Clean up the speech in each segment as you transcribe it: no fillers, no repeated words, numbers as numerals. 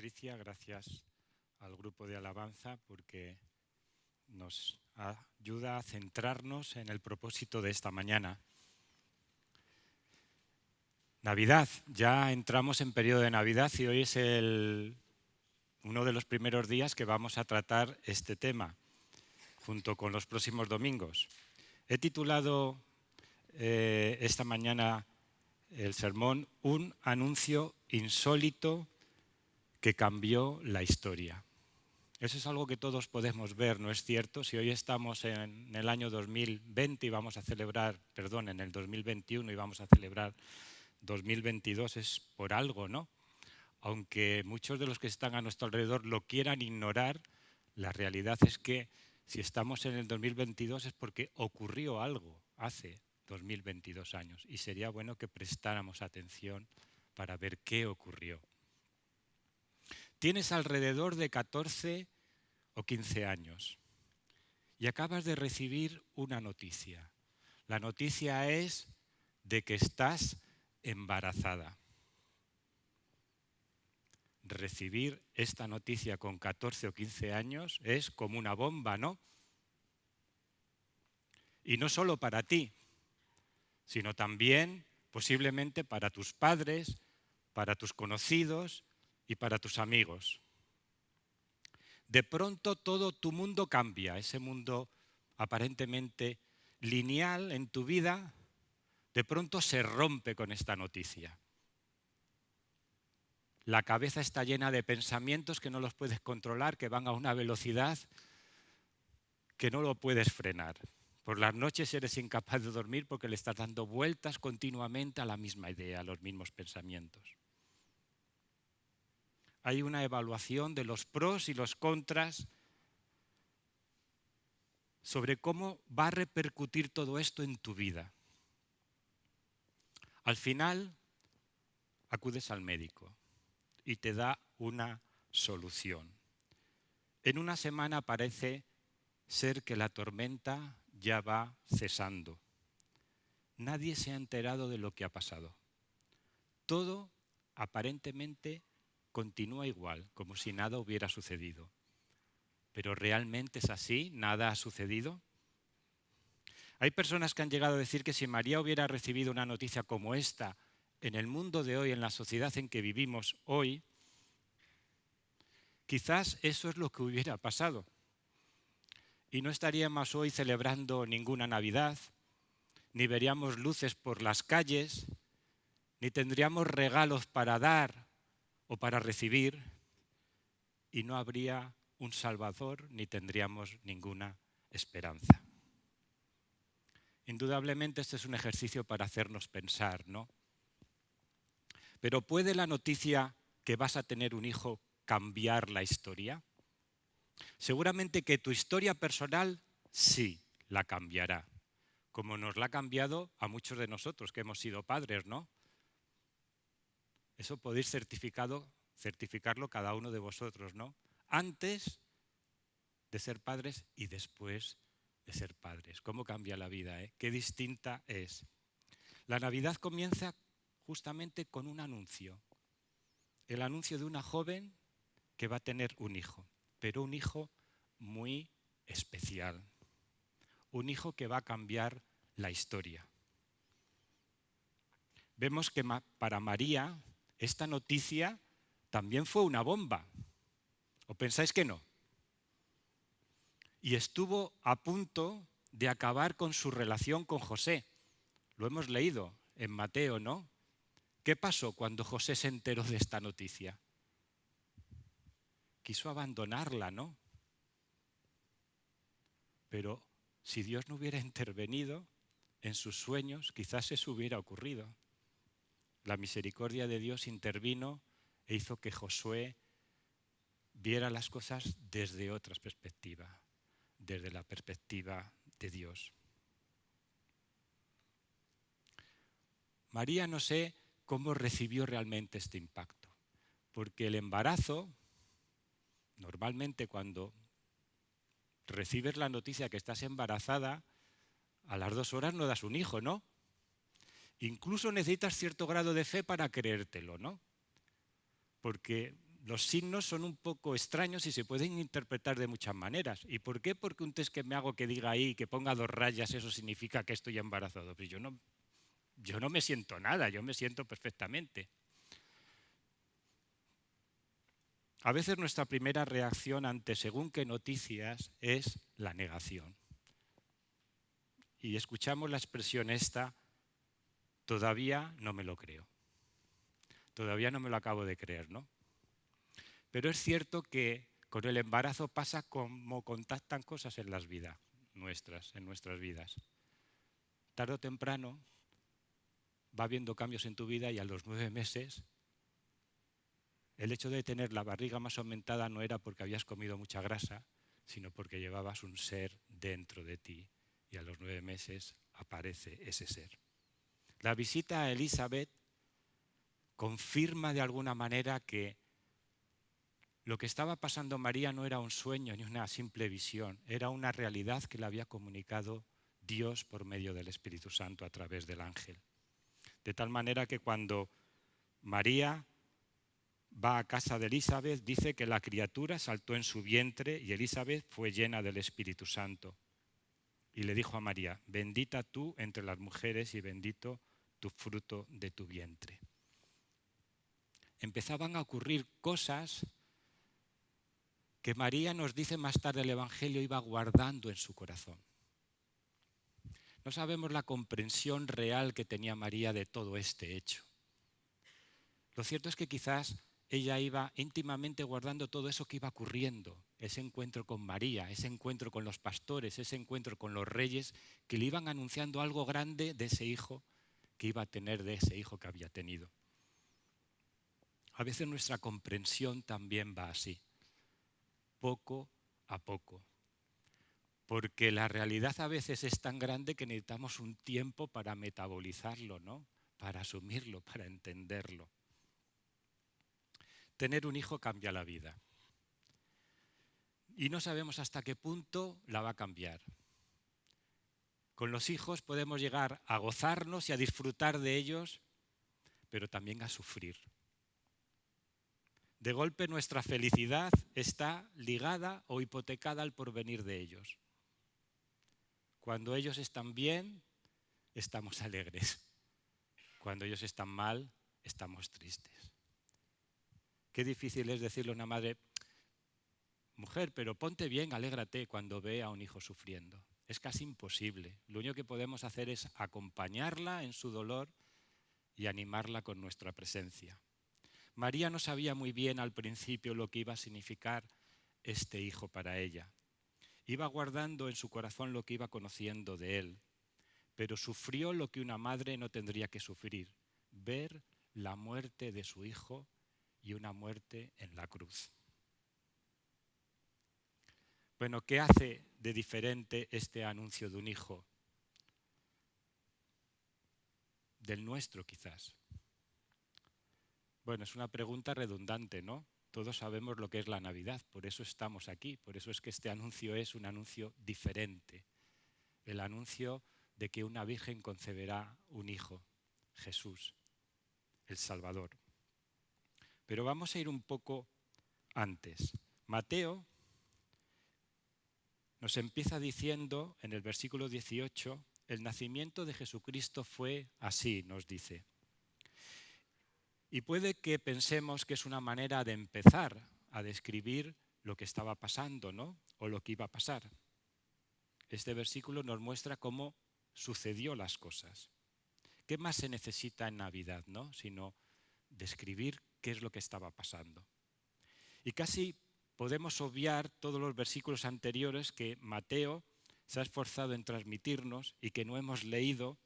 Patricia, gracias al grupo de alabanza porque nos ayuda a centrarnos en el propósito de esta mañana. Navidad, ya entramos en periodo de Navidad y hoy es uno de los primeros días que vamos a tratar este tema, junto con los próximos domingos. He titulado esta mañana el sermón Un anuncio insólito que cambió la historia. Eso es algo que todos podemos ver, ¿no es cierto? Si hoy estamos en el año 2020 y vamos a celebrar, en el 2021 y vamos a celebrar 2022 es por algo, ¿no? Aunque muchos de los que están a nuestro alrededor lo quieran ignorar, la realidad es que si estamos en el 2022 es porque ocurrió algo hace 2022 años y sería bueno que prestáramos atención para ver qué ocurrió. Tienes alrededor de 14 o 15 años y acabas de recibir una noticia. La noticia es de que estás embarazada. Recibir esta noticia con 14 o 15 años es como una bomba, ¿no? Y no solo para ti, sino también posiblemente para tus padres, para tus conocidos y para tus amigos. De pronto todo tu mundo cambia, ese mundo aparentemente lineal en tu vida, de pronto se rompe con esta noticia. La cabeza está llena de pensamientos que no los puedes controlar, que van a una velocidad que no lo puedes frenar. Por las noches eres incapaz de dormir porque le estás dando vueltas continuamente a la misma idea, a los mismos pensamientos. Hay una evaluación de los pros y los contras sobre cómo va a repercutir todo esto en tu vida. Al final, acudes al médico y te da una solución. En una semana parece ser que la tormenta ya va cesando. Nadie se ha enterado de lo que ha pasado. Todo aparentemente continúa igual, como si nada hubiera sucedido. ¿Pero realmente es así? ¿Nada ha sucedido? Hay personas que han llegado a decir que si María hubiera recibido una noticia como esta en el mundo de hoy, en la sociedad en que vivimos hoy, quizás eso es lo que hubiera pasado. Y no estaríamos hoy celebrando ninguna Navidad, ni veríamos luces por las calles, ni tendríamos regalos para dar o para recibir, y no habría un Salvador ni tendríamos ninguna esperanza. Indudablemente este es un ejercicio para hacernos pensar, ¿no? Pero ¿puede la noticia que vas a tener un hijo cambiar la historia? Seguramente que tu historia personal sí la cambiará, como nos la ha cambiado a muchos de nosotros que hemos sido padres, ¿no? Eso podéis certificarlo cada uno de vosotros, ¿no? Antes de ser padres y después de ser padres. ¿Cómo cambia la vida? Qué distinta es. La Navidad comienza justamente con un anuncio. El anuncio de una joven que va a tener un hijo, pero un hijo muy especial. Un hijo que va a cambiar la historia. Vemos que para María esta noticia también fue una bomba. ¿O pensáis que no? Y estuvo a punto de acabar con su relación con José. Lo hemos leído en Mateo, ¿no? ¿Qué pasó cuando José se enteró de esta noticia? Quiso abandonarla, ¿no? Pero si Dios no hubiera intervenido en sus sueños, quizás eso hubiera ocurrido. La misericordia de Dios intervino e hizo que Josué viera las cosas desde otra perspectiva, desde la perspectiva de Dios. María no sé cómo recibió realmente este impacto, porque el embarazo, normalmente cuando recibes la noticia que estás embarazada, a las 2 horas no das un hijo, ¿no? Incluso necesitas cierto grado de fe para creértelo, ¿no? Porque los signos son un poco extraños y se pueden interpretar de muchas maneras. ¿Y por qué? Porque un test que me hago que diga ahí, que ponga 2 rayas, eso significa que estoy embarazado. Pues yo no me siento nada, yo me siento perfectamente. A veces nuestra primera reacción ante según qué noticias es la negación. Y escuchamos la expresión esta, todavía no me lo creo. Todavía no me lo acabo de creer, ¿no? Pero es cierto que con el embarazo pasa como contactan cosas en las vidas nuestras, en nuestras vidas. Tarde o temprano va habiendo cambios en tu vida y a los 9 meses el hecho de tener la barriga más aumentada no era porque habías comido mucha grasa, sino porque llevabas un ser dentro de ti y a los 9 meses aparece ese ser. La visita a Elizabeth confirma de alguna manera que lo que estaba pasando María no era un sueño ni una simple visión, era una realidad que le había comunicado Dios por medio del Espíritu Santo a través del ángel. De tal manera que cuando María va a casa de Elizabeth, dice que la criatura saltó en su vientre y Elizabeth fue llena del Espíritu Santo. Y le dijo a María, bendita tú entre las mujeres y bendito tu fruto de tu vientre. Empezaban a ocurrir cosas que María, nos dice más tarde el Evangelio, iba guardando en su corazón. No sabemos la comprensión real que tenía María de todo este hecho. Lo cierto es que quizás ella iba íntimamente guardando todo eso que iba ocurriendo, ese encuentro con María, ese encuentro con los pastores, ese encuentro con los reyes que le iban anunciando algo grande de ese hijo que iba a tener, de ese hijo que había tenido. A veces nuestra comprensión también va así, poco a poco, porque la realidad a veces es tan grande que necesitamos un tiempo para metabolizarlo, ¿no? Para asumirlo, para entenderlo. Tener un hijo cambia la vida. Y no sabemos hasta qué punto la va a cambiar. Con los hijos podemos llegar a gozarnos y a disfrutar de ellos, pero también a sufrir. De golpe nuestra felicidad está ligada o hipotecada al porvenir de ellos. Cuando ellos están bien, estamos alegres. Cuando ellos están mal, estamos tristes. Qué difícil es decirle a una madre, mujer, pero ponte bien, alégrate cuando ve a un hijo sufriendo. Es casi imposible. Lo único que podemos hacer es acompañarla en su dolor y animarla con nuestra presencia. María no sabía muy bien al principio lo que iba a significar este hijo para ella. Iba guardando en su corazón lo que iba conociendo de él, pero sufrió lo que una madre no tendría que sufrir, ver la muerte de su hijo y una muerte en la cruz. Bueno, ¿qué hace de diferente este anuncio de un hijo? Del nuestro, quizás. Bueno, es una pregunta redundante, ¿no? Todos sabemos lo que es la Navidad, por eso estamos aquí, por eso es que este anuncio es un anuncio diferente. El anuncio de que una virgen conceberá un hijo, Jesús, el Salvador. Pero vamos a ir un poco antes. Mateo nos empieza diciendo en el versículo 18, el nacimiento de Jesucristo fue así, nos dice. Y puede que pensemos que es una manera de empezar a describir lo que estaba pasando, ¿no? O lo que iba a pasar. Este versículo nos muestra cómo sucedió las cosas. ¿Qué más se necesita en Navidad, ¿no? Sino describir qué es lo que estaba pasando. Y casi podemos obviar todos los versículos anteriores que Mateo se ha esforzado en transmitirnos y que no hemos leído,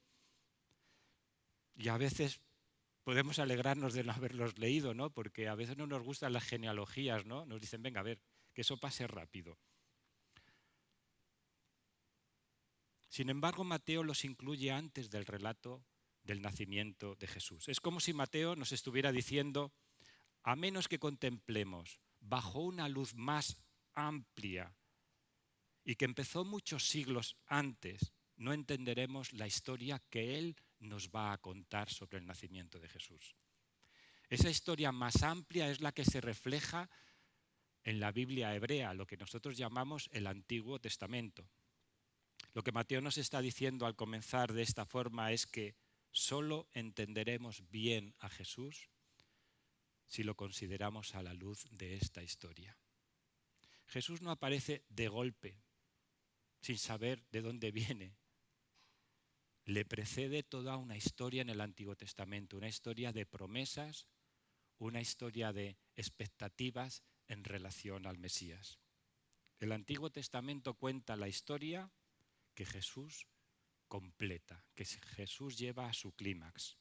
y a veces podemos alegrarnos de no haberlos leído, ¿no? Porque a veces no nos gustan las genealogías, ¿no? Nos dicen, venga, a ver, que eso pase rápido. Sin embargo, Mateo los incluye antes del relato del nacimiento de Jesús. Es como si Mateo nos estuviera diciendo, a menos que contemplemos bajo una luz más amplia y que empezó muchos siglos antes, no entenderemos la historia que Él nos va a contar sobre el nacimiento de Jesús. Esa historia más amplia es la que se refleja en la Biblia hebrea, lo que nosotros llamamos el Antiguo Testamento. Lo que Mateo nos está diciendo al comenzar de esta forma es que solo entenderemos bien a Jesús si lo consideramos a la luz de esta historia. Jesús no aparece de golpe, sin saber de dónde viene. Le precede toda una historia en el Antiguo Testamento, una historia de promesas, una historia de expectativas en relación al Mesías. El Antiguo Testamento cuenta la historia que Jesús completa, que Jesús lleva a su clímax.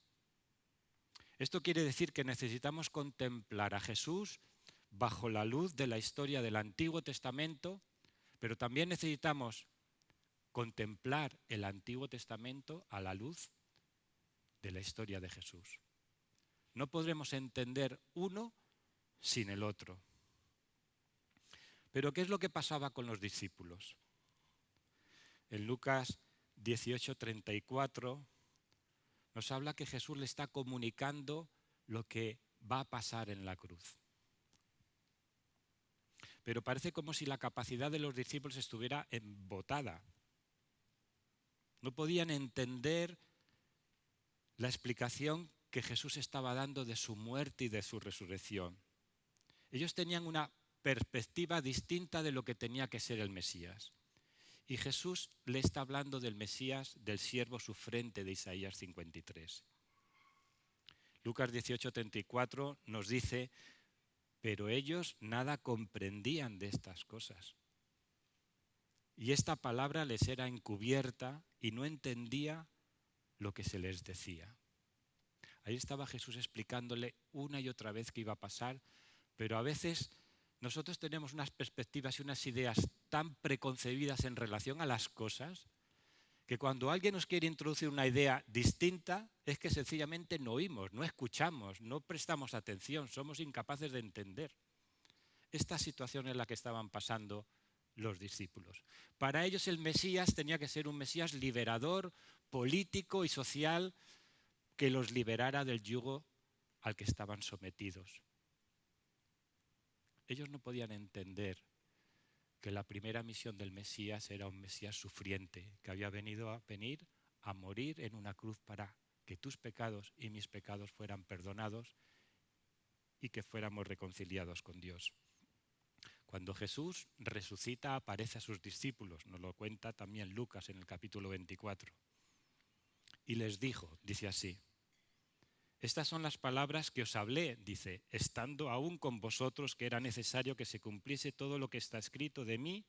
Esto quiere decir que necesitamos contemplar a Jesús bajo la luz de la historia del Antiguo Testamento, pero también necesitamos contemplar el Antiguo Testamento a la luz de la historia de Jesús. No podremos entender uno sin el otro. Pero ¿qué es lo que pasaba con los discípulos? En Lucas 18:34 nos habla que Jesús le está comunicando lo que va a pasar en la cruz. Pero parece como si la capacidad de los discípulos estuviera embotada. No podían entender la explicación que Jesús estaba dando de su muerte y de su resurrección. Ellos tenían una perspectiva distinta de lo que tenía que ser el Mesías. Y Jesús le está hablando del Mesías, del siervo sufriente de Isaías 53. Lucas 18:34 nos dice: pero ellos nada comprendían de estas cosas. Y esta palabra les era encubierta y no entendía lo que se les decía. Ahí estaba Jesús explicándole una y otra vez qué iba a pasar, pero a veces nosotros tenemos unas perspectivas y unas ideas tan preconcebidas en relación a las cosas que cuando alguien nos quiere introducir una idea distinta es que sencillamente no oímos, no escuchamos, no prestamos atención, somos incapaces de entender. Esta situación es la que estaban pasando los discípulos. Para ellos el Mesías tenía que ser un Mesías liberador, político y social, que los liberara del yugo al que estaban sometidos. Ellos no podían entender que la primera misión del Mesías era un Mesías sufriente, que había venido a morir en una cruz para que tus pecados y mis pecados fueran perdonados y que fuéramos reconciliados con Dios. Cuando Jesús resucita, aparece a sus discípulos, nos lo cuenta también Lucas en el capítulo 24. Y les dijo, dice así: estas son las palabras que os hablé, dice, estando aún con vosotros, que era necesario que se cumpliese todo lo que está escrito de mí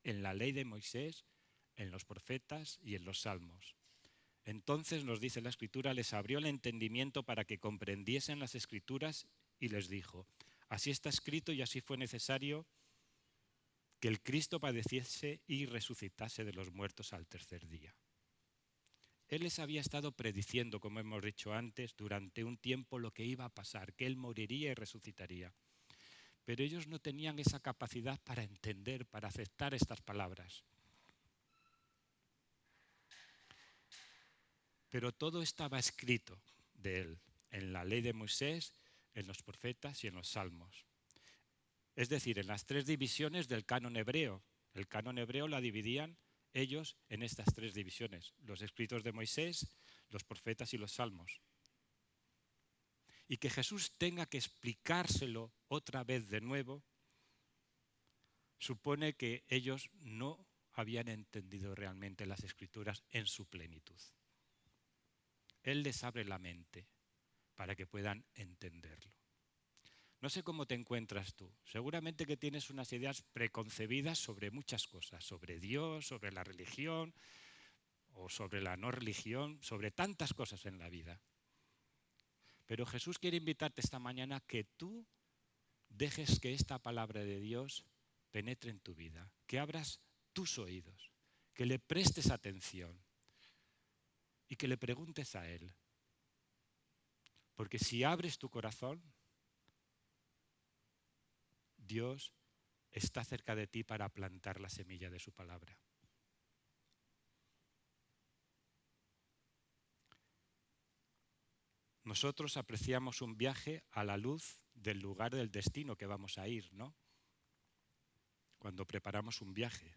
en la ley de Moisés, en los profetas y en los salmos. Entonces, nos dice la Escritura, les abrió el entendimiento para que comprendiesen las Escrituras y les dijo: así está escrito y así fue necesario que el Cristo padeciese y resucitase de los muertos al tercer día. Él les había estado prediciendo, como hemos dicho antes, durante un tiempo lo que iba a pasar, que Él moriría y resucitaría. Pero ellos no tenían esa capacidad para entender, para aceptar estas palabras. Pero todo estaba escrito de Él, en la ley de Moisés, en los profetas y en los salmos. Es decir, en las tres divisiones del canon hebreo. El canon hebreo la dividían ellos en estas tres divisiones: los escritos de Moisés, los profetas y los salmos. Y que Jesús tenga que explicárselo otra vez de nuevo supone que ellos no habían entendido realmente las Escrituras en su plenitud. Él les abre la mente para que puedan entenderlo. No sé cómo te encuentras tú. Seguramente que tienes unas ideas preconcebidas sobre muchas cosas, sobre Dios, sobre la religión o sobre la no religión, sobre tantas cosas en la vida. Pero Jesús quiere invitarte esta mañana que tú dejes que esta palabra de Dios penetre en tu vida, que abras tus oídos, que le prestes atención y que le preguntes a Él. Porque si abres tu corazón, Dios está cerca de ti para plantar la semilla de su palabra. nosotros apreciamos un viaje a la luz del lugar del destino que vamos a ir, ¿no? Cuando preparamos un viaje.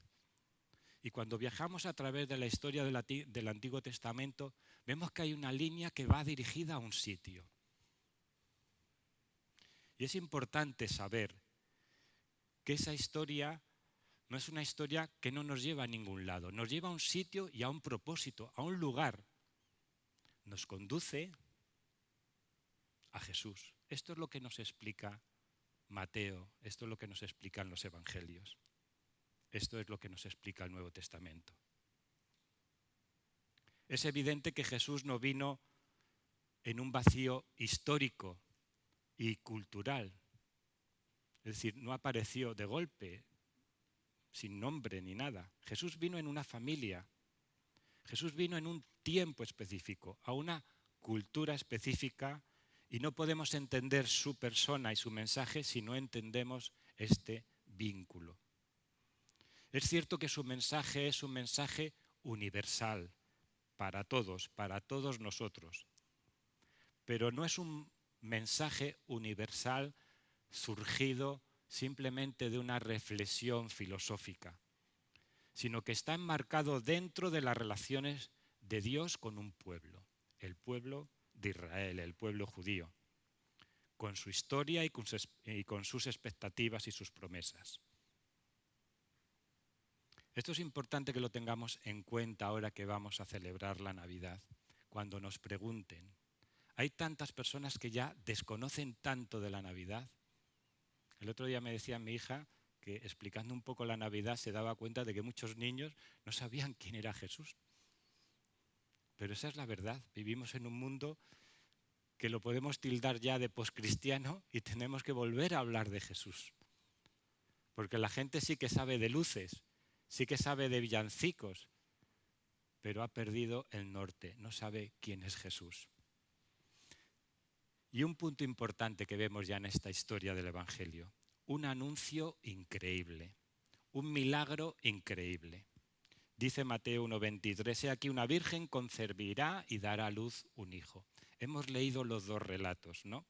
Y cuando viajamos a través de la historia del Antiguo Testamento, vemos que hay una línea que va dirigida a un sitio. Y es importante saber que esa historia no es una historia que no nos lleva a ningún lado, nos lleva a un sitio y a un propósito, a un lugar. Nos conduce a Jesús. Esto es lo que nos explica Mateo, esto es lo que nos explican los evangelios. Esto es lo que nos explica el Nuevo Testamento. Es evidente que Jesús no vino en un vacío histórico y cultural. Es decir, no apareció de golpe, sin nombre ni nada. Jesús vino en una familia. Jesús vino en un tiempo específico, a una cultura específica, y no podemos entender su persona y su mensaje si no entendemos este vínculo. Es cierto que su mensaje es un mensaje universal, para todos nosotros. Pero no es un mensaje universal surgido simplemente de una reflexión filosófica, sino que está enmarcado dentro de las relaciones de Dios con un pueblo, el pueblo de Israel, el pueblo judío, con su historia y con sus expectativas y sus promesas. Esto es importante que lo tengamos en cuenta ahora que vamos a celebrar la Navidad, cuando nos pregunten. Hay tantas personas que ya desconocen tanto de la Navidad. El otro día me decía mi hija que explicando un poco la Navidad se daba cuenta de que muchos niños no sabían quién era Jesús. Pero esa es la verdad. Vivimos en un mundo que lo podemos tildar ya de poscristiano y tenemos que volver a hablar de Jesús. Porque la gente sí que sabe de luces, sí que sabe de villancicos, pero ha perdido el norte, no sabe quién es Jesús. Y un punto importante que vemos ya en esta historia del Evangelio, un anuncio increíble, un milagro increíble. Dice Mateo 1:23, he aquí una virgen concebirá y dará a luz un hijo. Hemos leído los dos relatos, ¿no?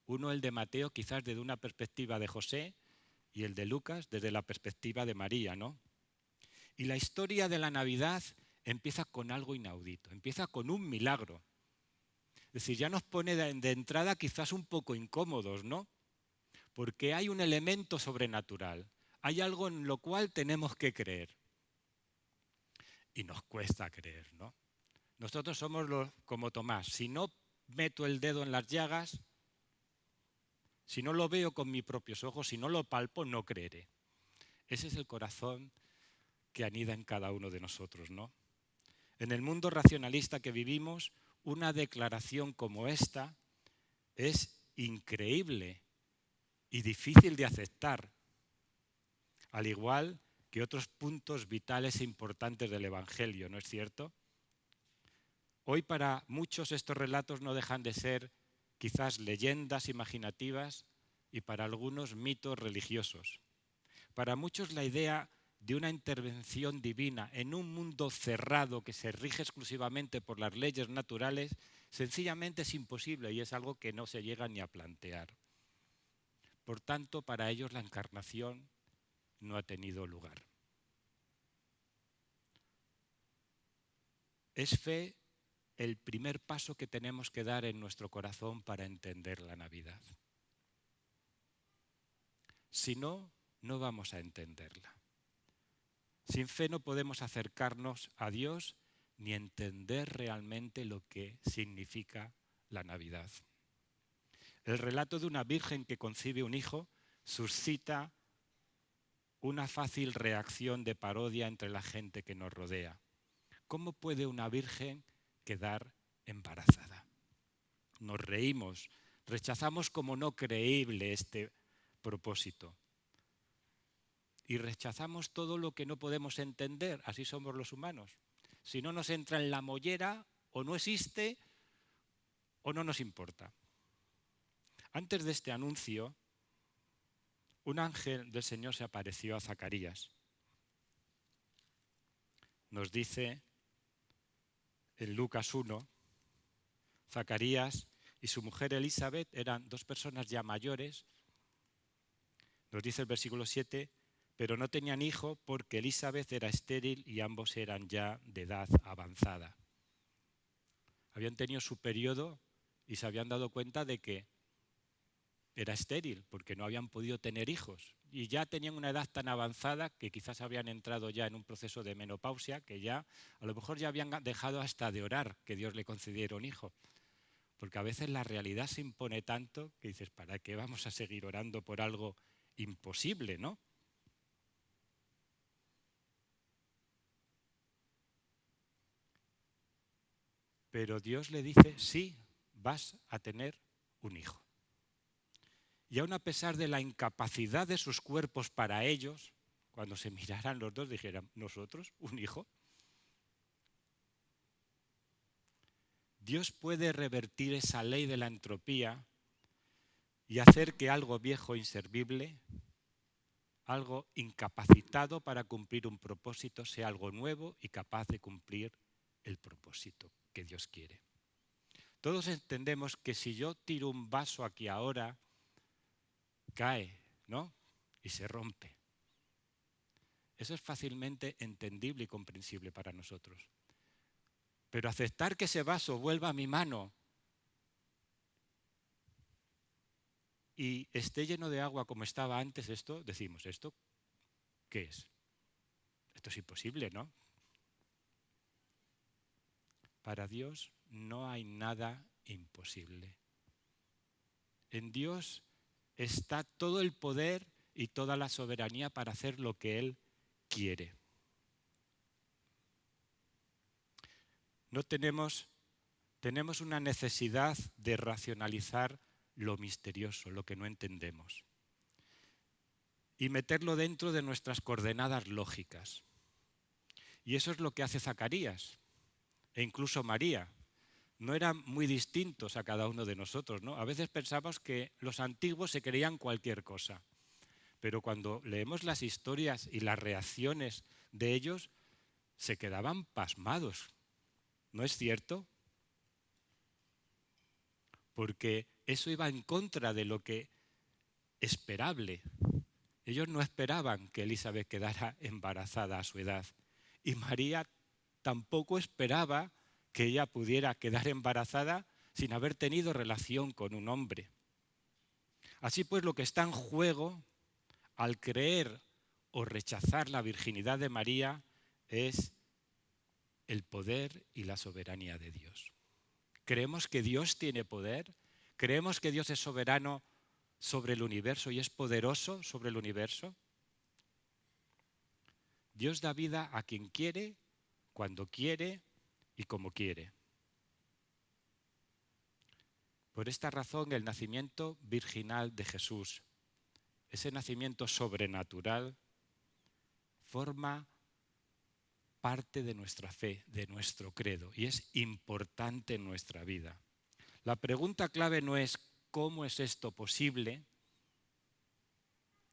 Uno, el de Mateo, quizás desde una perspectiva de José, y el de Lucas desde la perspectiva de María, ¿no? Y la historia de la Navidad empieza con algo inaudito, empieza con un milagro. Es decir, ya nos pone de entrada quizás un poco incómodos, ¿no? Porque hay un elemento sobrenatural, hay algo en lo cual tenemos que creer. Y nos cuesta creer, ¿no? Nosotros somos como Tomás, si no meto el dedo en las llagas, si no lo veo con mis propios ojos, si no lo palpo, no creeré. Ese es el corazón que anida en cada uno de nosotros, ¿no? En el mundo racionalista que vivimos, una declaración como esta es increíble y difícil de aceptar, al igual que otros puntos vitales e importantes del Evangelio, ¿no es cierto? Hoy para muchos estos relatos no dejan de ser quizás leyendas imaginativas y para algunos mitos religiosos. Para muchos la idea de una intervención divina en un mundo cerrado que se rige exclusivamente por las leyes naturales sencillamente es imposible y es algo que no se llega ni a plantear. Por tanto, para ellos la encarnación no ha tenido lugar. Es fe el primer paso que tenemos que dar en nuestro corazón para entender la Navidad. Si no, no vamos a entenderla. Sin fe no podemos acercarnos a Dios ni entender realmente lo que significa la Navidad. El relato de una virgen que concibe un hijo suscita una fácil reacción de parodia entre la gente que nos rodea. ¿Cómo puede una virgen quedar embarazada? Nos reímos, rechazamos como no creíble este propósito. Y rechazamos todo lo que no podemos entender, así somos los humanos. Si no nos entra en la mollera, o no existe, o no nos importa. Antes de este anuncio, un ángel del Señor se apareció a Zacarías. Nos dice en Lucas 1, Zacarías y su mujer Elizabeth eran dos personas ya mayores. Nos dice el versículo 7, pero no tenían hijo porque Elizabeth era estéril y ambos eran ya de edad avanzada. Habían tenido su periodo y se habían dado cuenta de que era estéril porque no habían podido tener hijos. Y ya tenían una edad tan avanzada que quizás habían entrado ya en un proceso de menopausia, que ya a lo mejor ya habían dejado hasta de orar que Dios le concediera un hijo. Porque a veces la realidad se impone tanto que dices, ¿para qué vamos a seguir orando por algo imposible, no? Pero Dios le dice, sí, vas a tener un hijo. Y aun a pesar de la incapacidad de sus cuerpos para ellos, cuando se miraran los dos dijeran, ¿nosotros? ¿Un hijo? Dios puede revertir esa ley de la entropía y hacer que algo viejo e inservible, algo incapacitado para cumplir un propósito, sea algo nuevo y capaz de cumplir el propósito que Dios quiere. Todos entendemos que si yo tiro un vaso aquí ahora, cae, ¿no? Y se rompe. Eso es fácilmente entendible y comprensible para nosotros. Pero aceptar que ese vaso vuelva a mi mano y esté lleno de agua como estaba antes, decimos, ¿esto qué es? Esto es imposible, ¿no? Para Dios no hay nada imposible. En Dios está todo el poder y toda la soberanía para hacer lo que Él quiere. No tenemos una necesidad de racionalizar lo misterioso, lo que no entendemos, y meterlo dentro de nuestras coordenadas lógicas. Y eso es lo que hace Zacarías e incluso María. No eran muy distintos a cada uno de nosotros, ¿no? A veces pensamos que los antiguos se creían cualquier cosa, pero cuando leemos las historias y las reacciones de ellos, se quedaban pasmados. ¿No es cierto? Porque eso iba en contra de lo que esperable. Ellos no esperaban que Elizabeth quedara embarazada a su edad. Y María tampoco esperaba que ella pudiera quedar embarazada sin haber tenido relación con un hombre. Así pues, lo que está en juego al creer o rechazar la virginidad de María es el poder y la soberanía de Dios. ¿Creemos que Dios tiene poder? ¿Creemos que Dios es soberano sobre el universo y es poderoso sobre el universo? Dios da vida a quien quiere, cuando quiere y como quiere. Por esta razón, el nacimiento virginal de Jesús, ese nacimiento sobrenatural, forma parte de nuestra fe, de nuestro credo, y es importante en nuestra vida. La pregunta clave no es ¿cómo es esto posible?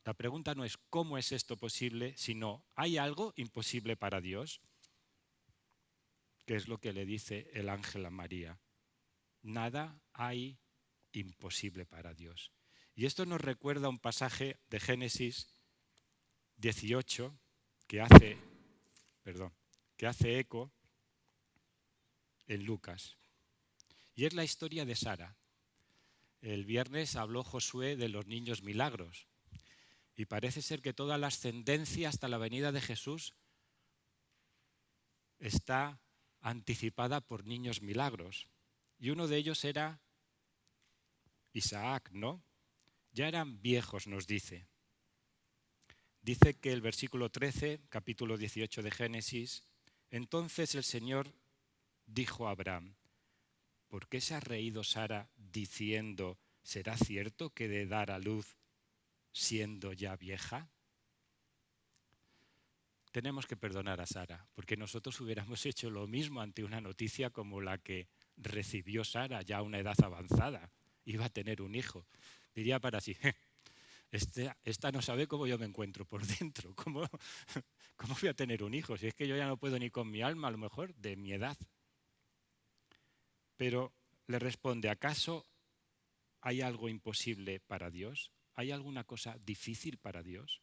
La pregunta no es ¿cómo es esto posible?, sino ¿hay algo imposible para Dios? Que es lo que le dice el ángel a María. Nada hay imposible para Dios. Y esto nos recuerda un pasaje de Génesis 18 que hace eco en Lucas. Y es la historia de Sara. El viernes habló Josué de los niños milagros. Y parece ser que toda la ascendencia hasta la venida de Jesús está anticipada por niños milagros. Y uno de ellos era Isaac, ¿no? Ya eran viejos, nos dice. Dice que el versículo 13, capítulo 18 de Génesis, entonces el Señor dijo a Abraham, ¿por qué se ha reído Sara diciendo, ¿será cierto que de dar a luz siendo ya vieja? Tenemos que perdonar a Sara, porque nosotros hubiéramos hecho lo mismo ante una noticia como la que recibió Sara ya a una edad avanzada. Iba a tener un hijo. Diría para sí, esta no sabe cómo yo me encuentro por dentro. ¿Cómo voy a tener un hijo? Si es que yo ya no puedo ni con mi alma, a lo mejor, de mi edad. Pero le responde, ¿acaso hay algo imposible para Dios? ¿Hay alguna cosa difícil para Dios?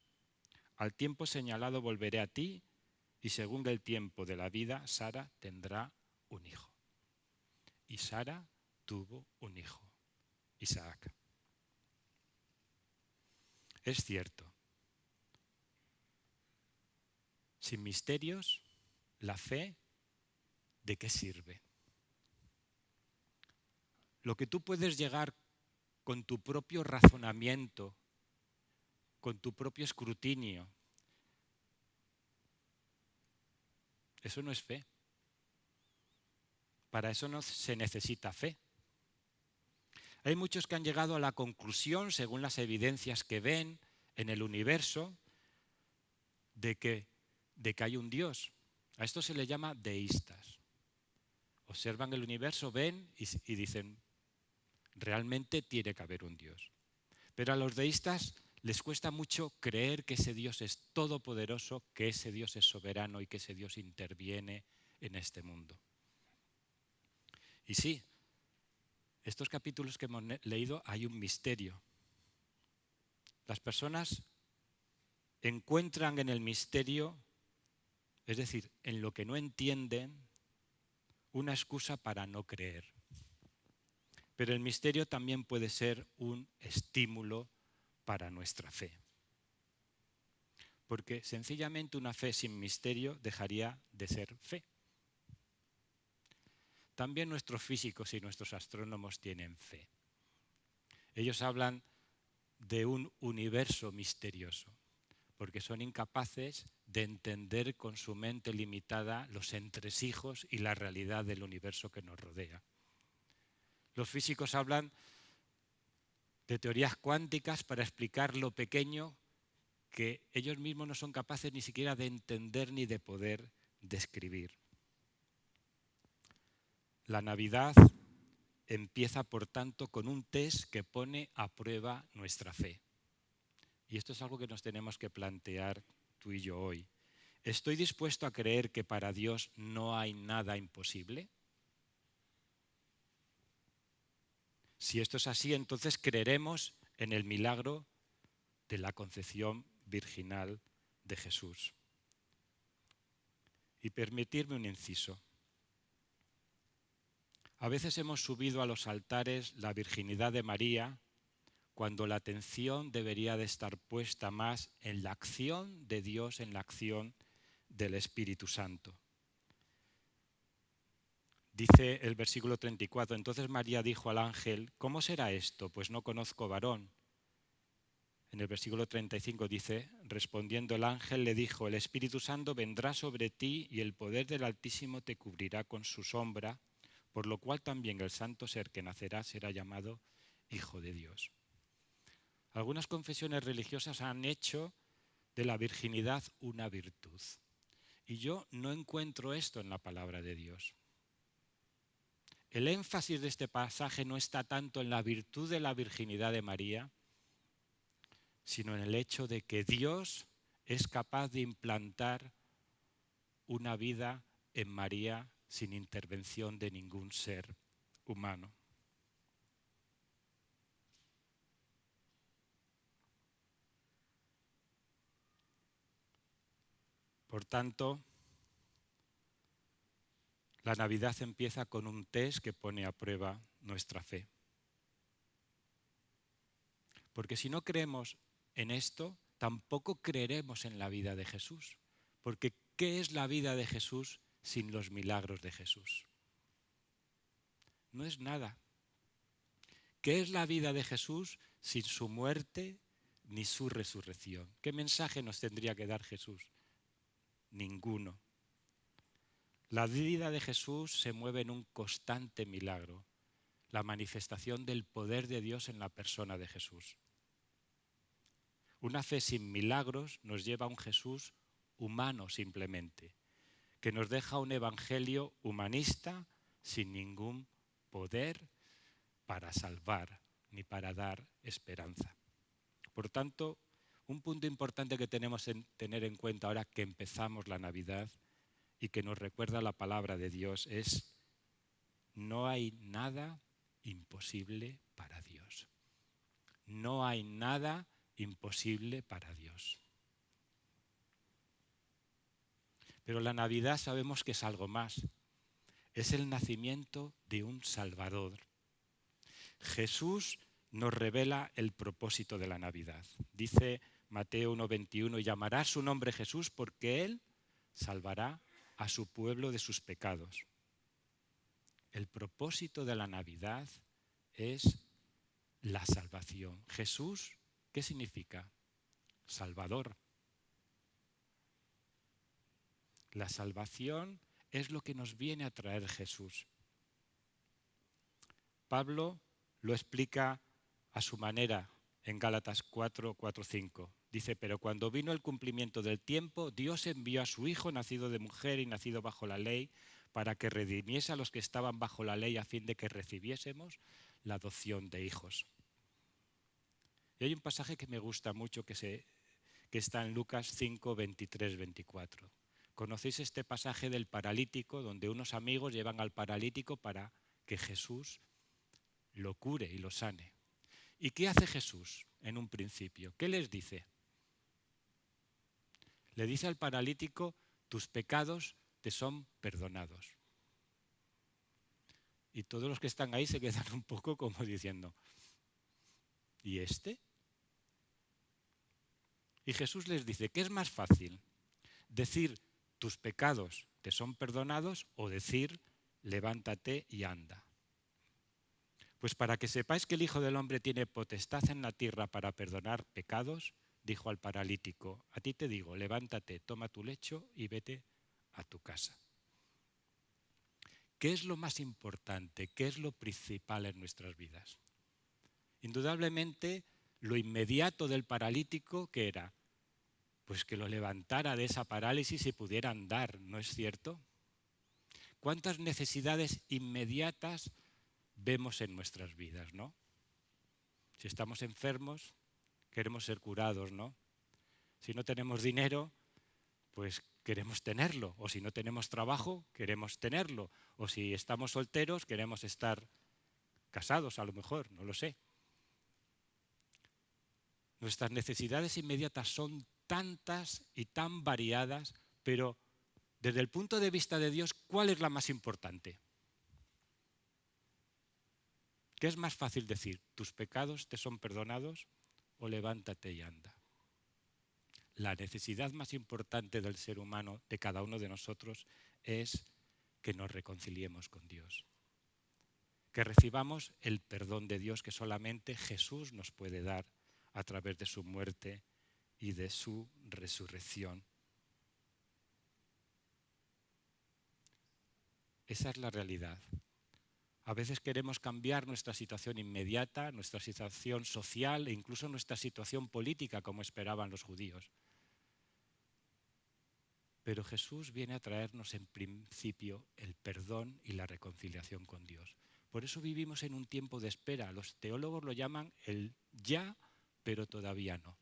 Al tiempo señalado volveré a ti y según el tiempo de la vida, Sara tendrá un hijo. Y Sara tuvo un hijo, Isaac. Es cierto, sin misterios, la fe, ¿de qué sirve? Lo que tú puedes llegar con tu propio razonamiento, con tu propio escrutinio, eso no es fe. Para eso no se necesita fe. Hay muchos que han llegado a la conclusión, según las evidencias que ven en el universo, de que hay un Dios. A esto se le llama deístas. Observan el universo, ven y dicen, realmente tiene que haber un Dios. Pero a los deístas les cuesta mucho creer que ese Dios es todopoderoso, que ese Dios es soberano y que ese Dios interviene en este mundo. Y sí, estos capítulos que hemos leído hay un misterio. Las personas encuentran en el misterio, es decir, en lo que no entienden, una excusa para no creer. Pero el misterio también puede ser un estímulo para nuestra fe. Porque sencillamente una fe sin misterio dejaría de ser fe. También nuestros físicos y nuestros astrónomos tienen fe. Ellos hablan de un universo misterioso, porque son incapaces de entender con su mente limitada los entresijos y la realidad del universo que nos rodea. Los físicos hablan de teorías cuánticas para explicar lo pequeño que ellos mismos no son capaces ni siquiera de entender ni de poder describir. La Navidad empieza, por tanto, con un test que pone a prueba nuestra fe. Y esto es algo que nos tenemos que plantear tú y yo hoy. ¿Estoy dispuesto a creer que para Dios no hay nada imposible? Si esto es así, entonces creeremos en el milagro de la concepción virginal de Jesús. Y permitirme un inciso. A veces hemos subido a los altares la virginidad de María cuando la atención debería de estar puesta más en la acción de Dios, en la acción del Espíritu Santo. Dice el versículo 34, entonces María dijo al ángel, ¿cómo será esto? Pues no conozco varón. En el versículo 35 dice, respondiendo el ángel le dijo, el Espíritu Santo vendrá sobre ti y el poder del Altísimo te cubrirá con su sombra, por lo cual también el santo ser que nacerá será llamado Hijo de Dios. Algunas confesiones religiosas han hecho de la virginidad una virtud. Y yo no encuentro esto en la palabra de Dios. El énfasis de este pasaje no está tanto en la virtud de la virginidad de María, sino en el hecho de que Dios es capaz de implantar una vida en María sin intervención de ningún ser humano. Por tanto, la Navidad empieza con un test que pone a prueba nuestra fe. Porque si no creemos en esto, tampoco creeremos en la vida de Jesús. Porque ¿qué es la vida de Jesús sin los milagros de Jesús? No es nada. ¿Qué es la vida de Jesús sin su muerte ni su resurrección? ¿Qué mensaje nos tendría que dar Jesús? Ninguno. La vida de Jesús se mueve en un constante milagro, la manifestación del poder de Dios en la persona de Jesús. Una fe sin milagros nos lleva a un Jesús humano simplemente, que nos deja un evangelio humanista sin ningún poder para salvar ni para dar esperanza. Por tanto, un punto importante que tenemos que tener en cuenta ahora que empezamos la Navidad y que nos recuerda la palabra de Dios es: no hay nada imposible para Dios. No hay nada imposible para Dios. Pero la Navidad sabemos que es algo más. Es el nacimiento de un Salvador. Jesús nos revela el propósito de la Navidad. Dice Mateo 1:21, y llamará su nombre Jesús porque Él salvará a su pueblo de sus pecados. El propósito de la Navidad es la salvación. Jesús, ¿qué significa? Salvador. La salvación es lo que nos viene a traer Jesús. Pablo lo explica a su manera en Gálatas 4:5. Dice, pero cuando vino el cumplimiento del tiempo, Dios envió a su Hijo, nacido de mujer y nacido bajo la ley, para que redimiese a los que estaban bajo la ley a fin de que recibiésemos la adopción de hijos. Y hay un pasaje que me gusta mucho que está en Lucas 5:23-24. ¿Conocéis este pasaje del paralítico, donde unos amigos llevan al paralítico para que Jesús lo cure y lo sane? ¿Y qué hace Jesús en un principio? ¿Qué les dice? Le dice al paralítico, tus pecados te son perdonados. Y todos los que están ahí se quedan un poco como diciendo, ¿y este? Y Jesús les dice, ¿qué es más fácil? ¿Decir tus pecados te son perdonados o decir levántate y anda? Pues para que sepáis que el Hijo del Hombre tiene potestad en la tierra para perdonar pecados, dijo al paralítico, a ti te digo, levántate, toma tu lecho y vete a tu casa. ¿Qué es lo más importante? ¿Qué es lo principal en nuestras vidas? Indudablemente, lo inmediato del paralítico, ¿qué era? Pues que lo levantara de esa parálisis y pudiera andar, ¿no es cierto? ¿Cuántas necesidades inmediatas vemos en nuestras vidas, no? Si estamos enfermos, queremos ser curados, ¿no? Si no tenemos dinero, pues queremos tenerlo. O si no tenemos trabajo, queremos tenerlo. O si estamos solteros, queremos estar casados, a lo mejor, no lo sé. Nuestras necesidades inmediatas son tantas y tan variadas, pero desde el punto de vista de Dios, ¿cuál es la más importante? ¿Qué es más fácil decir? ¿Tus pecados te son perdonados? O levántate y anda. La necesidad más importante del ser humano, de cada uno de nosotros, es que nos reconciliemos con Dios. Que recibamos el perdón de Dios que solamente Jesús nos puede dar a través de su muerte y de su resurrección. Esa es la realidad. A veces queremos cambiar nuestra situación inmediata, nuestra situación social e incluso nuestra situación política, como esperaban los judíos. Pero Jesús viene a traernos en principio el perdón y la reconciliación con Dios. Por eso vivimos en un tiempo de espera. Los teólogos lo llaman el ya, pero todavía no.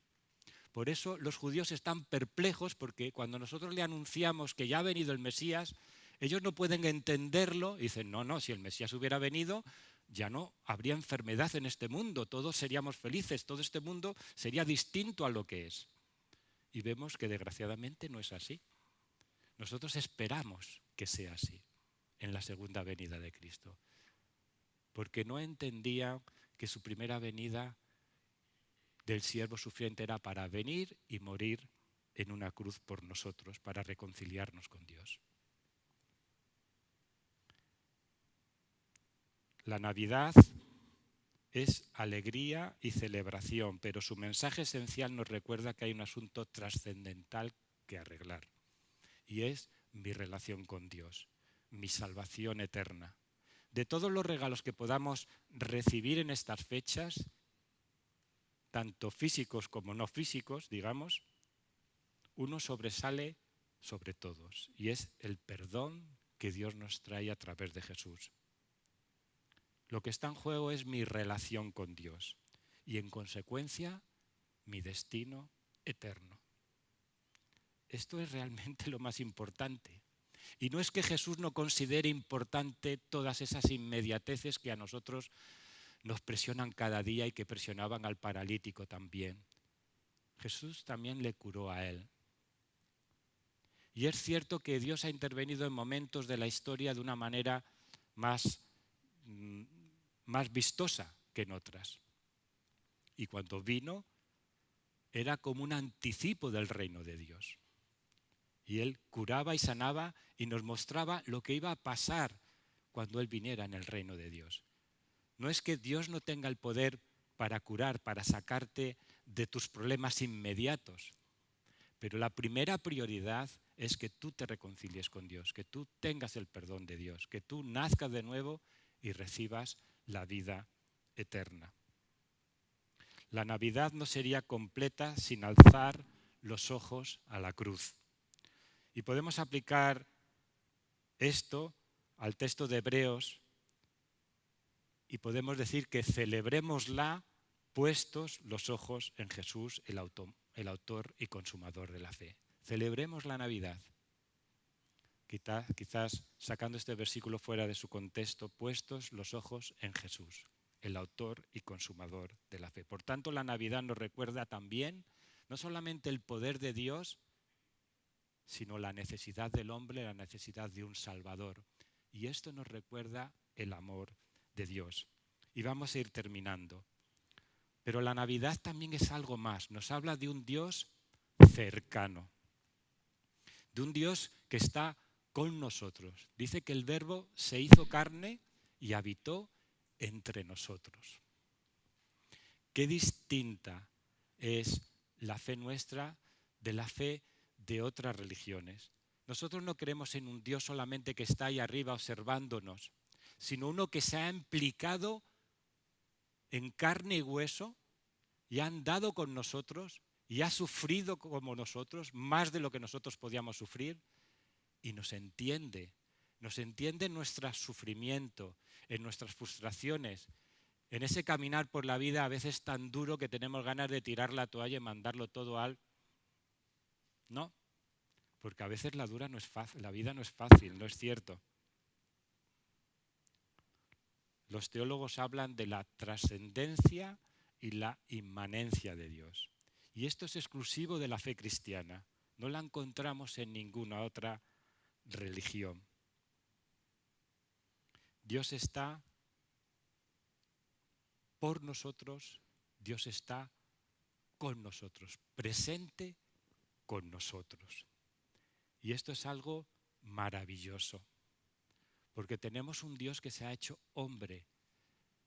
Por eso los judíos están perplejos porque cuando nosotros le anunciamos que ya ha venido el Mesías, ellos no pueden entenderlo y dicen, no, si el Mesías hubiera venido, ya no habría enfermedad en este mundo, todos seríamos felices, todo este mundo sería distinto a lo que es. Y vemos que desgraciadamente no es así. Nosotros esperamos que sea así en la segunda venida de Cristo, porque no entendía que su primera venida del siervo sufriente era para venir y morir en una cruz por nosotros, para reconciliarnos con Dios. La Navidad es alegría y celebración, pero su mensaje esencial nos recuerda que hay un asunto trascendental que arreglar, y es mi relación con Dios, mi salvación eterna. De todos los regalos que podamos recibir en estas fechas, tanto físicos como no físicos, digamos, uno sobresale sobre todos, y es el perdón que Dios nos trae a través de Jesús. Lo que está en juego es mi relación con Dios y, en consecuencia, mi destino eterno. Esto es realmente lo más importante. Y no es que Jesús no considere importante todas esas inmediateces que a nosotros nos presionan cada día y que presionaban al paralítico también. Jesús también le curó a él. Y es cierto que Dios ha intervenido en momentos de la historia de una manera más, más vistosa que en otras. Y cuando vino, era como un anticipo del reino de Dios. Y Él curaba y sanaba y nos mostraba lo que iba a pasar cuando Él viniera en el reino de Dios. No es que Dios no tenga el poder para curar, para sacarte de tus problemas inmediatos, pero la primera prioridad es que tú te reconcilies con Dios, que tú tengas el perdón de Dios, que tú nazcas de nuevo y recibas la vida eterna. La Navidad no sería completa sin alzar los ojos a la cruz. Y podemos aplicar esto al texto de Hebreos y podemos decir que celebrémosla puestos los ojos en Jesús, el autor y consumador de la fe. Celebremos la Navidad. Quizás sacando este versículo fuera de su contexto, puestos los ojos en Jesús, el autor y consumador de la fe. Por tanto, la Navidad nos recuerda también no solamente el poder de Dios, sino la necesidad del hombre, la necesidad de un Salvador. Y esto nos recuerda el amor de Dios. Y vamos a ir terminando. Pero la Navidad también es algo más. Nos habla de un Dios cercano, de un Dios que está con nosotros. Dice que el Verbo se hizo carne y habitó entre nosotros. Qué distinta es la fe nuestra de la fe de otras religiones. Nosotros no creemos en un Dios solamente que está ahí arriba observándonos, sino uno que se ha implicado en carne y hueso y ha andado con nosotros y ha sufrido como nosotros, más de lo que nosotros podíamos sufrir, y nos entiende en nuestro sufrimiento, en nuestras frustraciones, en ese caminar por la vida a veces tan duro que tenemos ganas de tirar la toalla y mandarlo todo al... No, porque a veces la vida no es fácil, no es cierto. Los teólogos hablan de la trascendencia y la inmanencia de Dios. Y esto es exclusivo de la fe cristiana. No la encontramos en ninguna otra religión. Dios está por nosotros, Dios está con nosotros, presente con nosotros. Y esto es algo maravilloso, porque tenemos un Dios que se ha hecho hombre,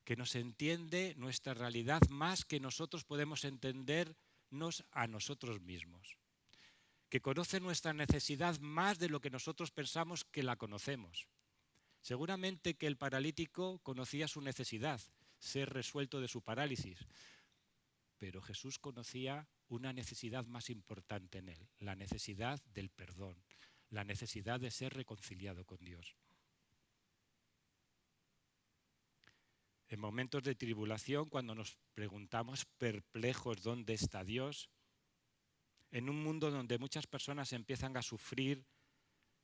que nos entiende nuestra realidad más que nosotros podemos entendernos a nosotros mismos, que conoce nuestra necesidad más de lo que nosotros pensamos que la conocemos. Seguramente que el paralítico conocía su necesidad, ser resuelto de su parálisis, pero Jesús conocía una necesidad más importante en él, la necesidad del perdón, la necesidad de ser reconciliado con Dios. En momentos de tribulación, cuando nos preguntamos perplejos dónde está Dios, en un mundo donde muchas personas empiezan a sufrir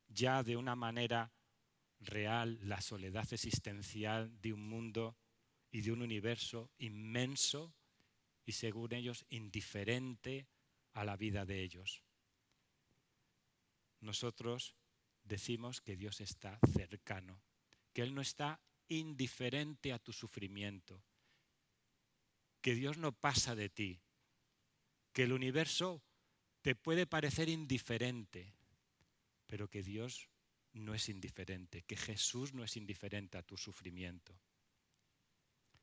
ya de una manera real la soledad existencial de un mundo y de un universo inmenso y, según ellos, indiferente a la vida de ellos. Nosotros decimos que Dios está cercano, que Él no está indiferente a tu sufrimiento, que Dios no pasa de ti, que el universo te puede parecer indiferente, pero que Dios no es indiferente, que Jesús no es indiferente a tu sufrimiento.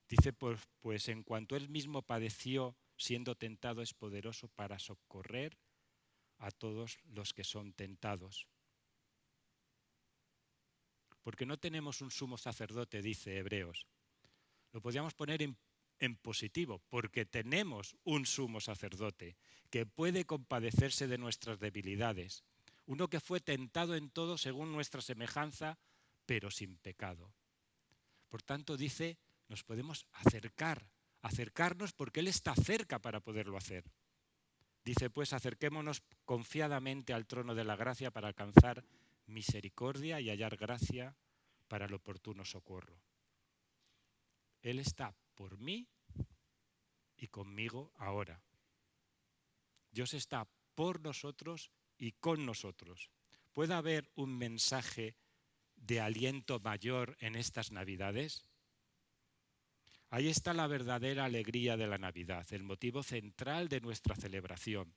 Dice, pues en cuanto Él mismo padeció siendo tentado, es poderoso para socorrer a todos los que son tentados. Porque no tenemos un sumo sacerdote, dice Hebreos. Lo podríamos poner en positivo, porque tenemos un sumo sacerdote que puede compadecerse de nuestras debilidades. Uno que fue tentado en todo según nuestra semejanza, pero sin pecado. Por tanto, dice, nos podemos acercarnos porque Él está cerca para poderlo hacer. Dice, pues, acerquémonos confiadamente al trono de la gracia para alcanzar misericordia y hallar gracia para el oportuno socorro. Él está por mí y conmigo ahora. Dios está por nosotros y con nosotros. ¿Puede haber un mensaje de aliento mayor en estas Navidades? Ahí está la verdadera alegría de la Navidad, el motivo central de nuestra celebración.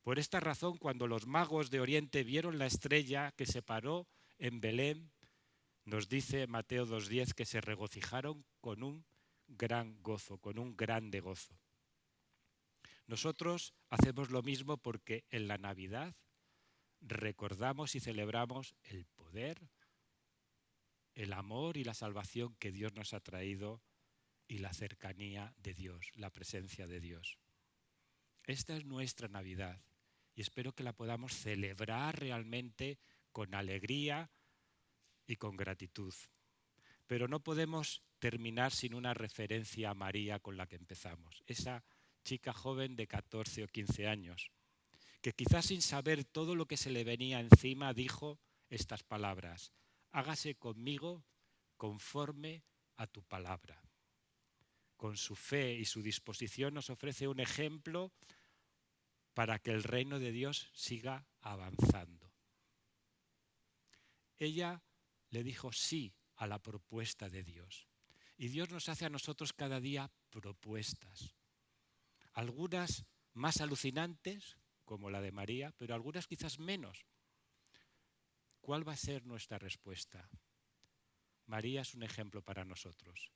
Por esta razón, cuando los magos de Oriente vieron la estrella que se paró en Belén, nos dice Mateo 2:10 que se regocijaron con un gran gozo, con un grande gozo. Nosotros hacemos lo mismo porque en la Navidad recordamos y celebramos el poder, el amor y la salvación que Dios nos ha traído y la cercanía de Dios, la presencia de Dios. Esta es nuestra Navidad y espero que la podamos celebrar realmente con alegría y con gratitud. Pero no podemos terminar sin una referencia a María con la que empezamos. Esa chica joven de 14 o 15 años, que quizás sin saber todo lo que se le venía encima dijo estas palabras: hágase conmigo conforme a tu palabra. Con su fe y su disposición nos ofrece un ejemplo para que el reino de Dios siga avanzando. Ella le dijo sí a la propuesta de Dios. Y Dios nos hace a nosotros cada día propuestas. Algunas más alucinantes, como la de María, pero algunas quizás menos. ¿Cuál va a ser nuestra respuesta? María es un ejemplo para nosotros.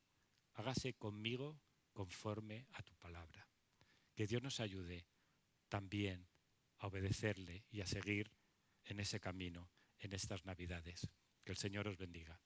Hágase conmigo conforme a tu palabra. Que Dios nos ayude también a obedecerle y a seguir en ese camino en estas Navidades. Que el Señor os bendiga.